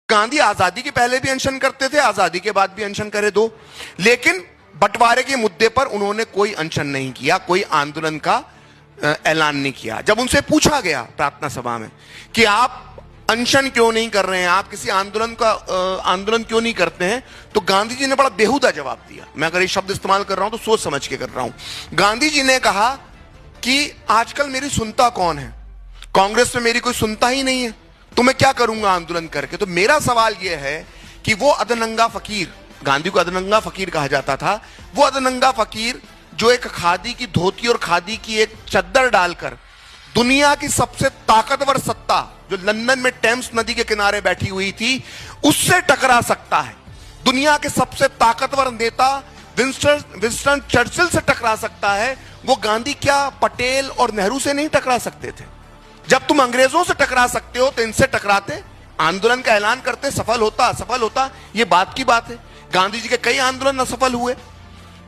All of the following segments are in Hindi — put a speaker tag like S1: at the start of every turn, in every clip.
S1: गांधी आजादी के पहले भी अनशन करते थे, आजादी के बाद भी अनशन करे दो, लेकिन बंटवारे के मुद्दे पर उन्होंने कोई अनशन नहीं किया, कोई आंदोलन का ऐलान नहीं किया। जब उनसे पूछा गया प्रार्थना सभा में कि आप अनशन क्यों नहीं कर रहे हैं, आप किसी आंदोलन क्यों नहीं करते हैं, तो गांधी जी ने बड़ा बेहुदा जवाब दिया। मैं अगर ये शब्द इस्तेमाल कर रहा हूं तो सोच समझ के कर रहा हूं। गांधी जी ने कहा कि आजकल मेरी सुनता कौन है, कांग्रेस में मेरी कोई सुनता ही नहीं है, तो मैं क्या करूंगा आंदोलन करके। तो मेरा सवाल यह है कि वो अदनंगा फकीर, गांधी को अदनंगा फकीर कहा जाता था, वो अदनंगा फकीर जो एक खादी की धोती और खादी की एक चद्दर डालकर दुनिया की सबसे ताकतवर सत्ता जो लंदन में टेम्स नदी के किनारे बैठी हुई थी उससे टकरा सकता है, दुनिया के सबसे ताकतवर नेता विंस्टन चर्चिल से टकरा सकता है, वो गांधी क्या पटेल और नेहरू से नहीं टकरा सकते थे? जब तुम अंग्रेजों से टकरा सकते हो तो इनसे टकराते, आंदोलन का ऐलान करते, सफल होता असफल होता, ये बात की बात है। गांधी जी के कई आंदोलन असफल हुए,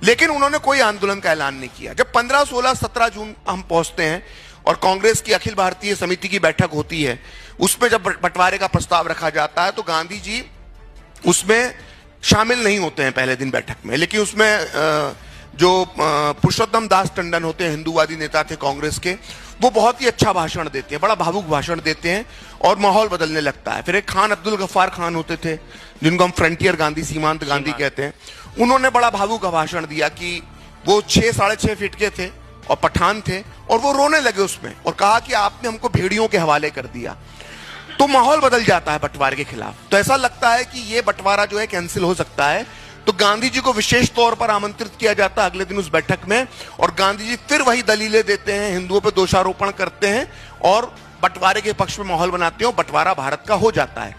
S1: लेकिन उन्होंने कोई आंदोलन का ऐलान नहीं किया। जब 15, 16, 17 जून हम पहुंचते हैं और कांग्रेस की अखिल भारतीय समिति की बैठक होती है, उसमें जब बंटवारे का प्रस्ताव रखा जाता है तो गांधी जी उसमें शामिल नहीं होते हैं पहले दिन बैठक में, लेकिन उसमें जो पुरुषोत्तम दास टंडन होते हैं, हिंदूवादी नेता थे कांग्रेस के, वो बहुत ही अच्छा भाषण देते हैं, बड़ा भावुक भाषण देते हैं और माहौल बदलने लगता है। फिर एक खान अब्दुल गफ्फार खान होते थे जिनको हम फ्रंटियर गांधी, सीमांत गांधी कहते हैं, उन्होंने बड़ा भावुक भाषण दिया कि वो 6, 6.5 फीट के थे और पठान थे और वो रोने लगे उसमें और कहा कि आपने हमको भेड़ियों के हवाले कर दिया। तो माहौल बदल जाता है बंटवारे के खिलाफ। तो ऐसा लगता है कि ये बंटवारा जो है कैंसिल हो सकता है। तो गांधी जी को विशेष तौर पर आमंत्रित किया जाता है अगले दिन उस बैठक में, और गांधी जी फिर वही दलीलें देते हैं, हिंदुओं पर दोषारोपण करते हैं और बंटवारे के पक्ष में माहौल बनाते हैं और बंटवारा भारत का हो जाता है।